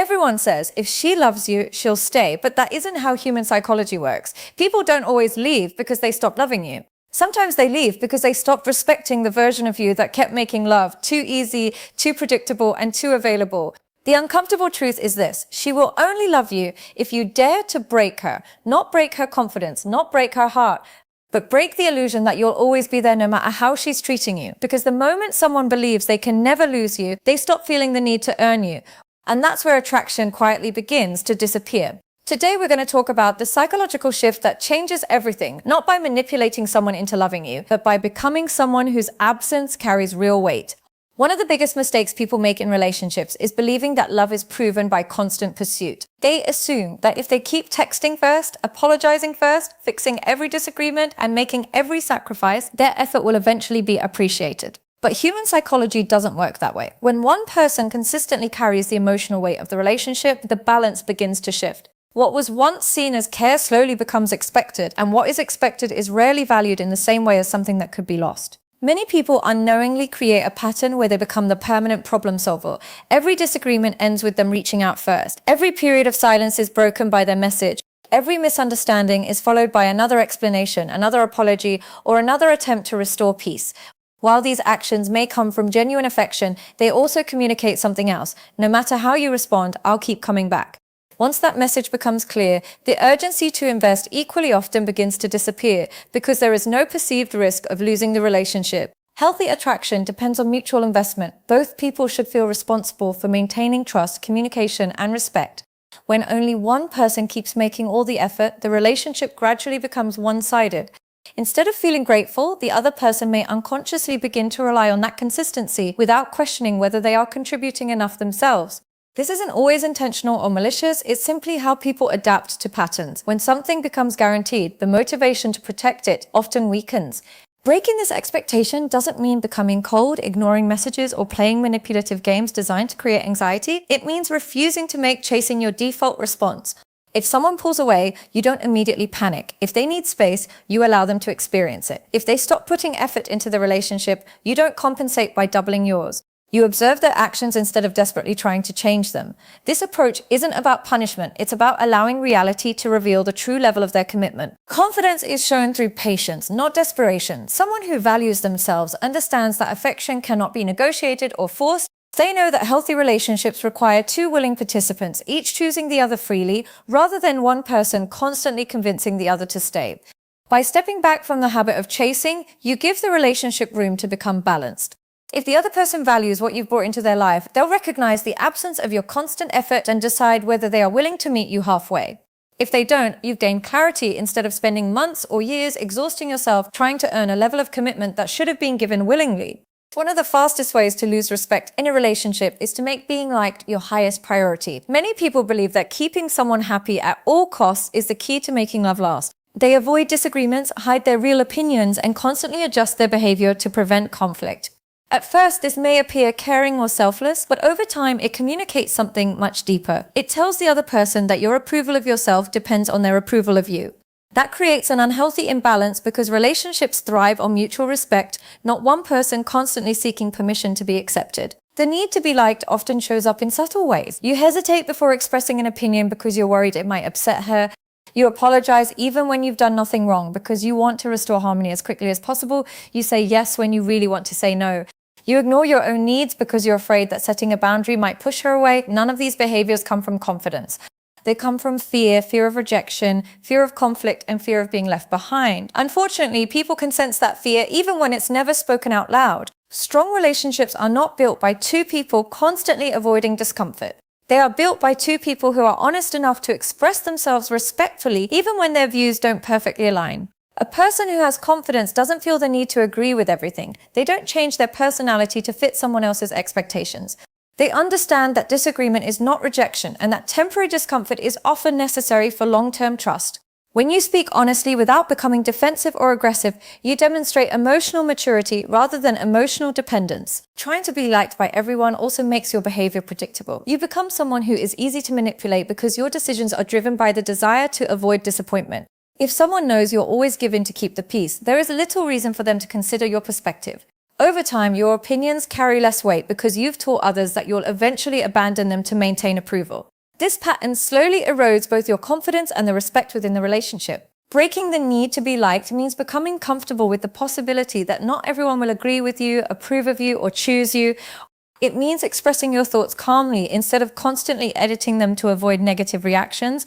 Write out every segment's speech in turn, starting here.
Everyone says if she loves you, she'll stay, but that isn't how human psychology works. People don't always leave because they stop loving you. Sometimes they leave because they stopped respecting the version of you that kept making love too easy, too predictable, and too available. The uncomfortable truth is this: she will only love you if you dare to break her, not break her confidence, not break her heart, but break the illusion that you'll always be there no matter how she's treating you. Because the moment someone believes they can never lose you, they stop feeling the need to earn you. And that's where attraction quietly begins to disappear. Today we're going to talk about the psychological shift that changes everything, not by manipulating someone into loving you, but by becoming someone whose absence carries real weight. One of the biggest mistakes people make in relationships is believing that love is proven by constant pursuit. They assume that if they keep texting first, apologizing first, fixing every disagreement, and making every sacrifice, their effort will eventually be appreciated. But human psychology doesn't work that way. When one person consistently carries the emotional weight of the relationship, the balance begins to shift. What was once seen as care slowly becomes expected, and what is expected is rarely valued in the same way as something that could be lost. Many people unknowingly create a pattern where they become the permanent problem solver. Every disagreement ends with them reaching out first. Every period of silence is broken by their message. Every misunderstanding is followed by another explanation, another apology, or another attempt to restore peace. While these actions may come from genuine affection, they also communicate something else. No matter how you respond, I'll keep coming back. Once that message becomes clear, the urgency to invest equally often begins to disappear because there is no perceived risk of losing the relationship. Healthy attraction depends on mutual investment. Both people should feel responsible for maintaining trust, communication, and respect. When only one person keeps making all the effort, the relationship gradually becomes one-sided. Instead of feeling grateful, the other person may unconsciously begin to rely on that consistency without questioning whether they are contributing enough themselves. This isn't always intentional or malicious, it's simply how people adapt to patterns. When something becomes guaranteed, the motivation to protect it often weakens. Breaking this expectation doesn't mean becoming cold, ignoring messages, or playing manipulative games designed to create anxiety. It means refusing to make chasing your default response. If someone pulls away, you don't immediately panic. If they need space, you allow them to experience it. If they stop putting effort into the relationship, you don't compensate by doubling yours. You observe their actions instead of desperately trying to change them. This approach isn't about punishment, it's about allowing reality to reveal the true level of their commitment. Confidence is shown through patience, not desperation. Someone who values themselves understands that affection cannot be negotiated or forced. They know that healthy relationships require two willing participants, each choosing the other freely, rather than one person constantly convincing the other to stay. By stepping back from the habit of chasing, you give the relationship room to become balanced. If the other person values what you've brought into their life, they'll recognize the absence of your constant effort and decide whether they are willing to meet you halfway. If they don't, you've gained clarity instead of spending months or years exhausting yourself trying to earn a level of commitment that should have been given willingly. One of the fastest ways to lose respect in a relationship is to make being liked your highest priority. Many people believe that keeping someone happy at all costs is the key to making love last. They avoid disagreements, hide their real opinions, and constantly adjust their behavior to prevent conflict. At first, this may appear caring or selfless, but over time, it communicates something much deeper. It tells the other person that your approval of yourself depends on their approval of you. That creates an unhealthy imbalance because relationships thrive on mutual respect, not one person constantly seeking permission to be accepted. The need to be liked often shows up in subtle ways. You hesitate before expressing an opinion because you're worried it might upset her. You apologize even when you've done nothing wrong because you want to restore harmony as quickly as possible. You say yes when you really want to say no. You ignore your own needs because you're afraid that setting a boundary might push her away. None of these behaviors come from confidence. They come from fear, fear of rejection, fear of conflict, and fear of being left behind. Unfortunately, people can sense that fear even when it's never spoken out loud. Strong relationships are not built by two people constantly avoiding discomfort. They are built by two people who are honest enough to express themselves respectfully even when their views don't perfectly align. A person who has confidence doesn't feel the need to agree with everything. They don't change their personality to fit someone else's expectations. They understand that disagreement is not rejection and that temporary discomfort is often necessary for long-term trust. When you speak honestly without becoming defensive or aggressive, you demonstrate emotional maturity rather than emotional dependence. Trying to be liked by everyone also makes your behavior predictable. You become someone who is easy to manipulate because your decisions are driven by the desire to avoid disappointment. If someone knows you're always given to keep the peace, there is little reason for them to consider your perspective. Over time, your opinions carry less weight because you've taught others that you'll eventually abandon them to maintain approval. This pattern slowly erodes both your confidence and the respect within the relationship. Breaking the need to be liked means becoming comfortable with the possibility that not everyone will agree with you, approve of you, or choose you. It means expressing your thoughts calmly instead of constantly editing them to avoid negative reactions.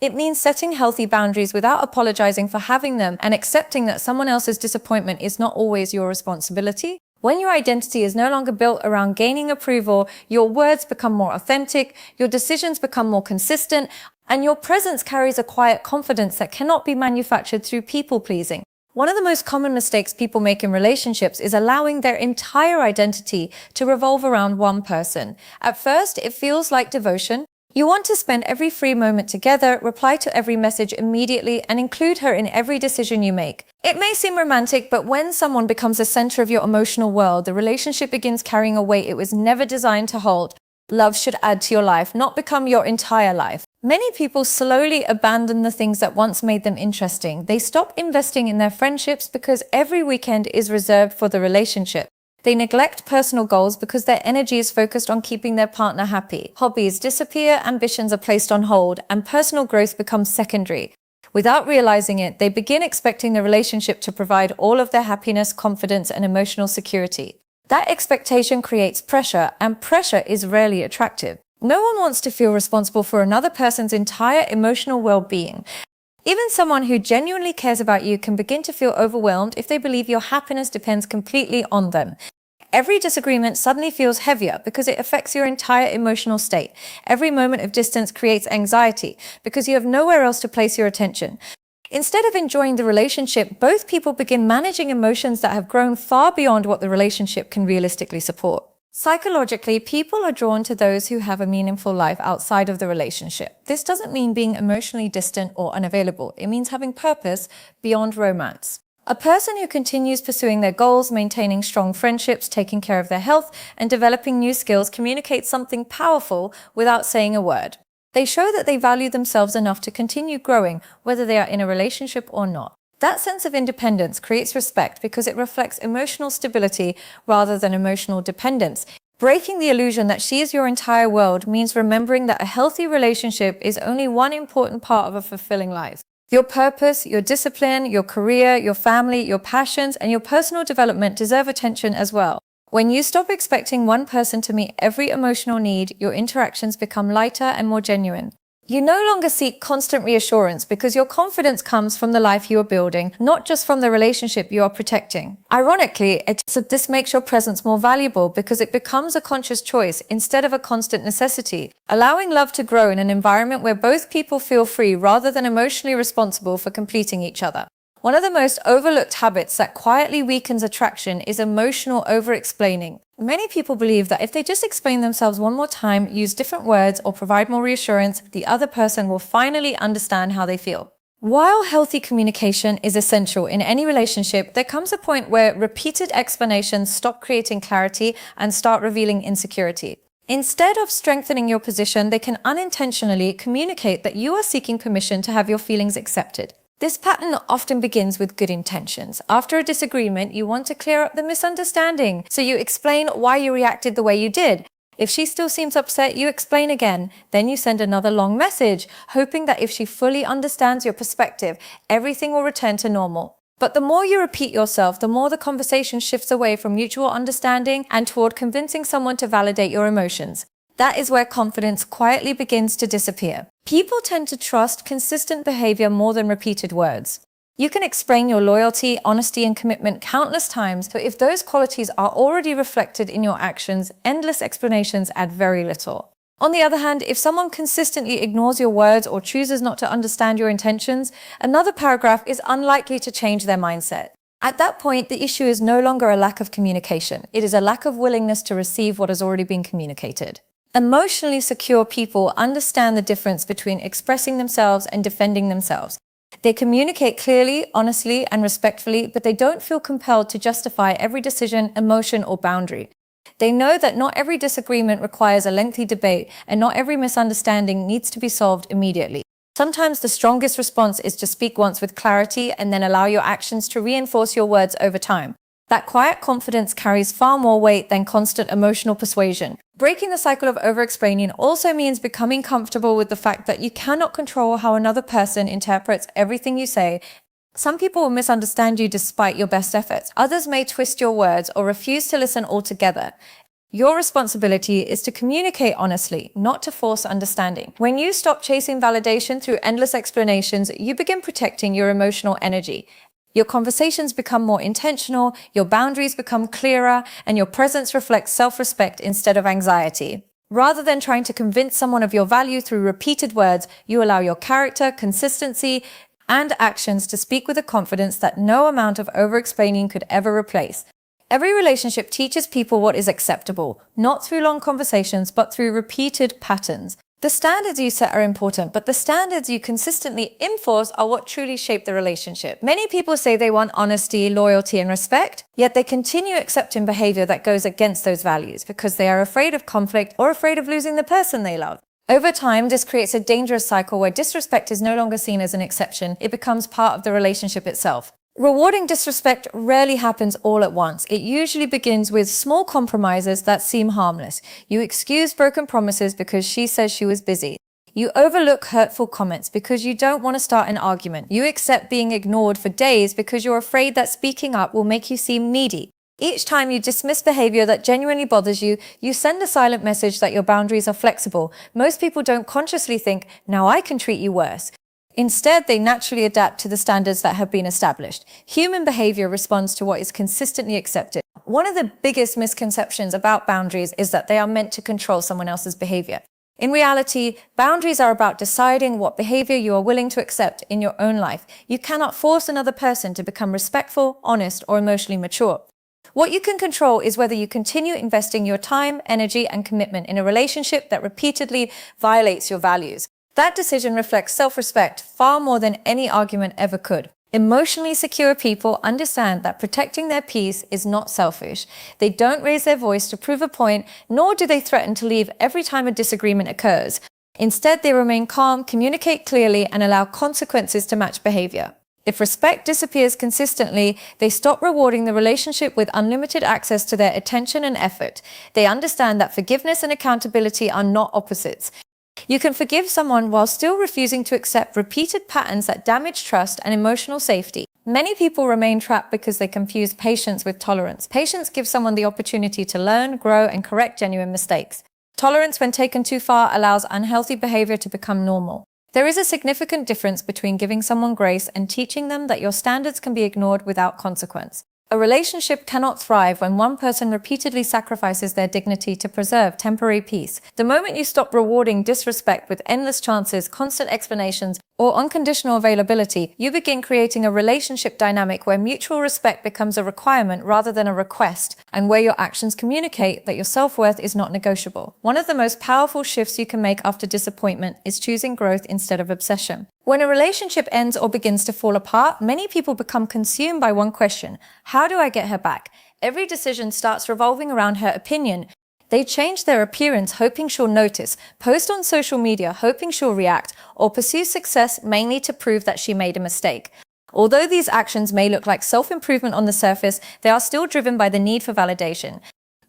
It means setting healthy boundaries without apologizing for having them and accepting that someone else's disappointment is not always your responsibility. When your identity is no longer built around gaining approval, your words become more authentic, your decisions become more consistent, and your presence carries a quiet confidence that cannot be manufactured through people-pleasing. One of the most common mistakes people make in relationships is allowing their entire identity to revolve around one person. At first, it feels like devotion. You want to spend every free moment together, reply to every message immediately, and include her in every decision you make. It may seem romantic, but when someone becomes the center of your emotional world, the relationship begins carrying a weight it was never designed to hold. Love should add to your life, not become your entire life. Many people slowly abandon the things that once made them interesting. They stop investing in their friendships because every weekend is reserved for the relationship. They neglect personal goals because their energy is focused on keeping their partner happy. Hobbies disappear, ambitions are placed on hold, and personal growth becomes secondary. Without realizing it, they begin expecting the relationship to provide all of their happiness, confidence, and emotional security. That expectation creates pressure, and pressure is rarely attractive. No one wants to feel responsible for another person's entire emotional well-being. Even someone who genuinely cares about you can begin to feel overwhelmed if they believe your happiness depends completely on them. Every disagreement suddenly feels heavier because it affects your entire emotional state. Every moment of distance creates anxiety because you have nowhere else to place your attention. Instead of enjoying the relationship, both people begin managing emotions that have grown far beyond what the relationship can realistically support. Psychologically, people are drawn to those who have a meaningful life outside of the relationship. This doesn't mean being emotionally distant or unavailable. It means having purpose beyond romance. A person who continues pursuing their goals, maintaining strong friendships, taking care of their health, and developing new skills communicates something powerful without saying a word. They show that they value themselves enough to continue growing, whether they are in a relationship or not. That sense of independence creates respect because it reflects emotional stability rather than emotional dependence. Breaking the illusion that she is your entire world means remembering that a healthy relationship is only one important part of a fulfilling life. Your purpose, your discipline, your career, your family, your passions, and your personal development deserve attention as well. When you stop expecting one person to meet every emotional need, your interactions become lighter and more genuine. You no longer seek constant reassurance because your confidence comes from the life you are building, not just from the relationship you are protecting. Ironically, this makes your presence more valuable because it becomes a conscious choice instead of a constant necessity, allowing love to grow in an environment where both people feel free rather than emotionally responsible for completing each other. One of the most overlooked habits that quietly weakens attraction is emotional over-explaining. Many people believe that if they just explain themselves one more time, use different words, or provide more reassurance, the other person will finally understand how they feel. While healthy communication is essential in any relationship, there comes a point where repeated explanations stop creating clarity and start revealing insecurity. Instead of strengthening your position, they can unintentionally communicate that you are seeking permission to have your feelings accepted. This pattern often begins with good intentions. After a disagreement, you want to clear up the misunderstanding, so you explain why you reacted the way you did. If she still seems upset, you explain again. Then you send another long message, hoping that if she fully understands your perspective, everything will return to normal. But the more you repeat yourself, the more the conversation shifts away from mutual understanding and toward convincing someone to validate your emotions. That is where confidence quietly begins to disappear. People tend to trust consistent behavior more than repeated words. You can explain your loyalty, honesty, and commitment countless times, but if those qualities are already reflected in your actions, endless explanations add very little. On the other hand, if someone consistently ignores your words or chooses not to understand your intentions, another paragraph is unlikely to change their mindset. At that point, the issue is no longer a lack of communication. It is a lack of willingness to receive what has already been communicated. Emotionally secure people understand the difference between expressing themselves and defending themselves. They communicate clearly, honestly, and respectfully, but they don't feel compelled to justify every decision, emotion, or boundary. They know that not every disagreement requires a lengthy debate, and not every misunderstanding needs to be solved immediately. Sometimes the strongest response is to speak once with clarity and then allow your actions to reinforce your words over time. That quiet confidence carries far more weight than constant emotional persuasion. Breaking the cycle of over-explaining also means becoming comfortable with the fact that you cannot control how another person interprets everything you say. Some people will misunderstand you despite your best efforts. Others may twist your words or refuse to listen altogether. Your responsibility is to communicate honestly, not to force understanding. When you stop chasing validation through endless explanations, you begin protecting your emotional energy. Your conversations become more intentional, your boundaries become clearer, and your presence reflects self-respect instead of anxiety. Rather than trying to convince someone of your value through repeated words, you allow your character, consistency, and actions to speak with a confidence that no amount of over-explaining could ever replace. Every relationship teaches people what is acceptable, not through long conversations, but through repeated patterns. The standards you set are important, but the standards you consistently enforce are what truly shape the relationship. Many people say they want honesty, loyalty, and respect, yet they continue accepting behavior that goes against those values because they are afraid of conflict or afraid of losing the person they love. Over time, this creates a dangerous cycle where disrespect is no longer seen as an exception, it becomes part of the relationship itself. Rewarding disrespect rarely happens all at once. It usually begins with small compromises that seem harmless. You excuse broken promises because she says she was busy. You overlook hurtful comments because you don't want to start an argument. You accept being ignored for days because you're afraid that speaking up will make you seem needy. Each time you dismiss behavior that genuinely bothers you, you send a silent message that your boundaries are flexible. Most people don't consciously think, now I can treat you worse. Instead, they naturally adapt to the standards that have been established. Human behavior responds to what is consistently accepted. One of the biggest misconceptions about boundaries is that they are meant to control someone else's behavior. In reality, boundaries are about deciding what behavior you are willing to accept in your own life. You cannot force another person to become respectful, honest, or emotionally mature. What you can control is whether you continue investing your time, energy, and commitment in a relationship that repeatedly violates your values. That decision reflects self-respect far more than any argument ever could. Emotionally secure people understand that protecting their peace is not selfish. They don't raise their voice to prove a point, nor do they threaten to leave every time a disagreement occurs. Instead, they remain calm, communicate clearly, and allow consequences to match behavior. If respect disappears consistently, they stop rewarding the relationship with unlimited access to their attention and effort. They understand that forgiveness and accountability are not opposites. You can forgive someone while still refusing to accept repeated patterns that damage trust and emotional safety. Many people remain trapped because they confuse patience with tolerance. Patience gives someone the opportunity to learn, grow, and correct genuine mistakes. Tolerance, when taken too far, allows unhealthy behavior to become normal. There is a significant difference between giving someone grace and teaching them that your standards can be ignored without consequence. A relationship cannot thrive when one person repeatedly sacrifices their dignity to preserve temporary peace. The moment you stop rewarding disrespect with endless chances, constant explanations, or unconditional availability, you begin creating a relationship dynamic where mutual respect becomes a requirement rather than a request, and where your actions communicate that your self-worth is not negotiable. One of the most powerful shifts you can make after disappointment is choosing growth instead of obsession. When a relationship ends or begins to fall apart, many people become consumed by one question: how do I get her back? Every decision starts revolving around her opinion. They change their appearance hoping she'll notice, post on social media hoping she'll react, or pursue success mainly to prove that she made a mistake. Although these actions may look like self-improvement on the surface, they are still driven by the need for validation.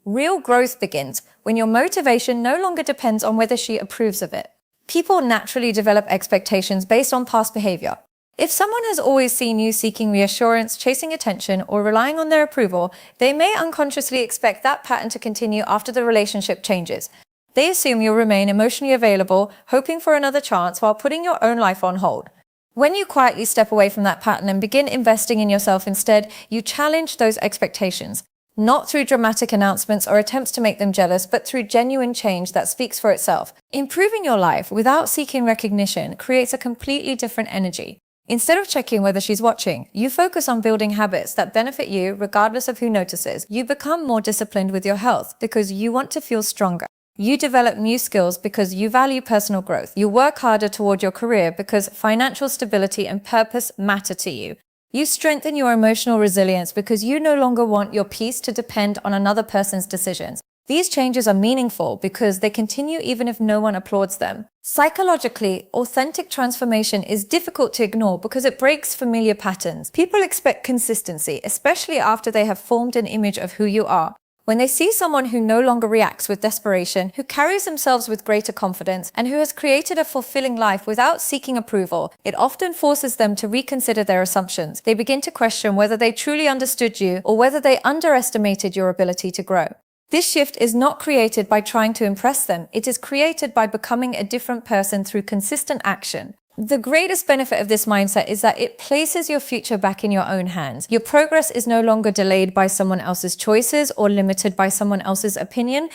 Real growth begins when your motivation no longer depends on whether she approves of it. People naturally develop expectations based on past behavior. If someone has always seen you seeking reassurance, chasing attention, or relying on their approval, they may unconsciously expect that pattern to continue after the relationship changes. They assume you'll remain emotionally available, hoping for another chance while putting your own life on hold. When you quietly step away from that pattern and begin investing in yourself instead, you challenge those expectations. Not through dramatic announcements or attempts to make them jealous, but through genuine change that speaks for itself. Improving your life without seeking recognition creates a completely different energy. Instead of checking whether she's watching, you focus on building habits that benefit you regardless of who notices. You become more disciplined with your health because you want to feel stronger. You develop new skills because you value personal growth. You work harder toward your career because financial stability and purpose matter to you. You strengthen your emotional resilience because you no longer want your peace to depend on another person's decisions. These changes are meaningful because they continue even if no one applauds them. Psychologically, authentic transformation is difficult to ignore because it breaks familiar patterns. People expect consistency, especially after they have formed an image of who you are. When they see someone who no longer reacts with desperation, who carries themselves with greater confidence, and who has created a fulfilling life without seeking approval, it often forces them to reconsider their assumptions. They begin to question whether they truly understood you or whether they underestimated your ability to grow. This shift is not created by trying to impress them. It is created by becoming a different person through consistent action. The greatest benefit of this mindset is that it places your future back in your own hands. Your progress is no longer delayed by someone else's choices or limited by someone else's opinion.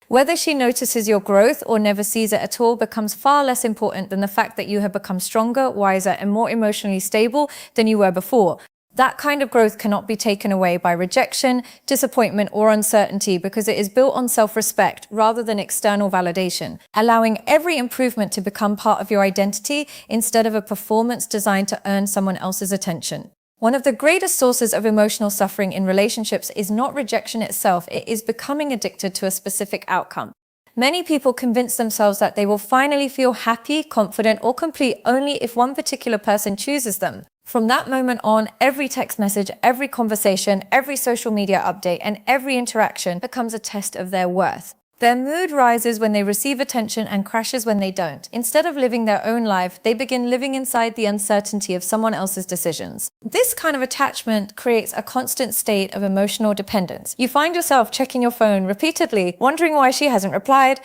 Whether she notices your growth or never sees it at all becomes far less important than the fact that you have become stronger, wiser, and more emotionally stable than you were before. That kind of growth cannot be taken away by rejection, disappointment, or uncertainty because it is built on self-respect rather than external validation, allowing every improvement to become part of your identity instead of a performance designed to earn someone else's attention. One of the greatest sources of emotional suffering in relationships is not rejection itself, it is becoming addicted to a specific outcome. Many people convince themselves that they will finally feel happy, confident, or complete only if one particular person chooses them. From that moment on, every text message, every conversation, every social media update, and every interaction becomes a test of their worth. Their mood rises when they receive attention and crashes when they don't. Instead of living their own life, they begin living inside the uncertainty of someone else's decisions. This kind of attachment creates a constant state of emotional dependence. You find yourself checking your phone repeatedly, wondering why she hasn't replied.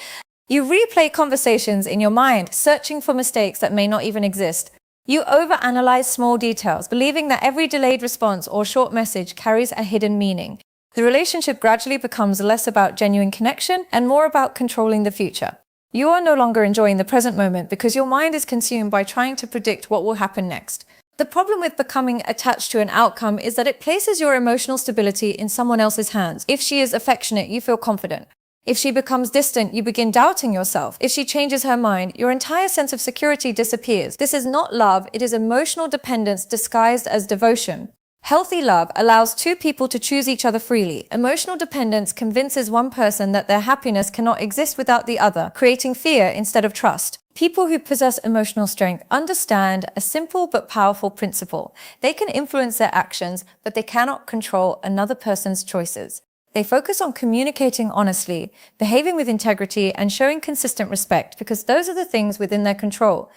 You replay conversations in your mind, searching for mistakes that may not even exist. You overanalyze small details, believing that every delayed response or short message carries a hidden meaning. The relationship gradually becomes less about genuine connection and more about controlling the future. You are no longer enjoying the present moment because your mind is consumed by trying to predict what will happen next. The problem with becoming attached to an outcome is that it places your emotional stability in someone else's hands. If she is affectionate, you feel confident. If she becomes distant, you begin doubting yourself. If she changes her mind, your entire sense of security disappears. This is not love, it is emotional dependence disguised as devotion. Healthy love allows two people to choose each other freely. Emotional dependence convinces one person that their happiness cannot exist without the other, creating fear instead of trust. People who possess emotional strength understand a simple but powerful principle. They can influence their actions, but they cannot control another person's choices. They focus on communicating honestly, behaving with integrity, and showing consistent respect because those are the things within their control.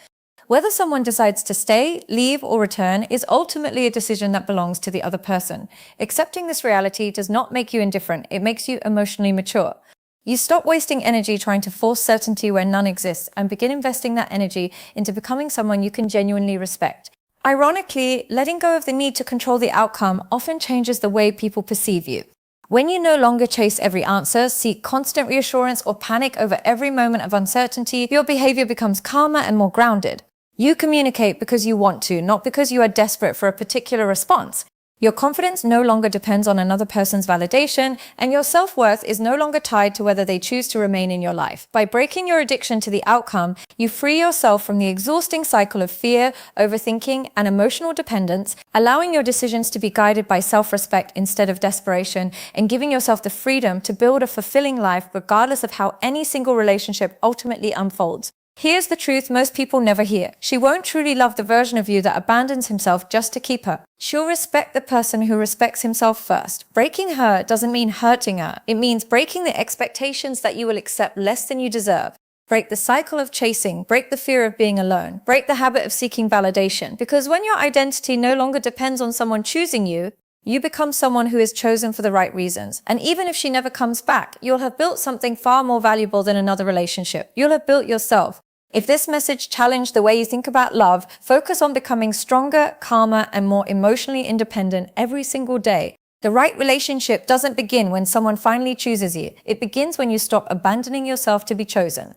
Whether someone decides to stay, leave, or return is ultimately a decision that belongs to the other person. Accepting this reality does not make you indifferent, it makes you emotionally mature. You stop wasting energy trying to force certainty where none exists and begin investing that energy into becoming someone you can genuinely respect. Ironically, letting go of the need to control the outcome often changes the way people perceive you. When you no longer chase every answer, seek constant reassurance, or panic over every moment of uncertainty, your behavior becomes calmer and more grounded. You communicate because you want to, not because you are desperate for a particular response. Your confidence no longer depends on another person's validation, and your self-worth is no longer tied to whether they choose to remain in your life. By breaking your addiction to the outcome, you free yourself from the exhausting cycle of fear, overthinking, and emotional dependence, allowing your decisions to be guided by self-respect instead of desperation, and giving yourself the freedom to build a fulfilling life regardless of how any single relationship ultimately unfolds. Here's the truth most people never hear. She won't truly love the version of you that abandons himself just to keep her. She'll respect the person who respects himself first. Breaking her doesn't mean hurting her. It means breaking the expectations that you will accept less than you deserve. Break the cycle of chasing, break the fear of being alone, break the habit of seeking validation. Because when your identity no longer depends on someone choosing you, you become someone who is chosen for the right reasons. And even if she never comes back, you'll have built something far more valuable than another relationship. You'll have built yourself. If this message challenged the way you think about love, focus on becoming stronger, calmer, and more emotionally independent every single day. The right relationship doesn't begin when someone finally chooses you. It begins when you stop abandoning yourself to be chosen.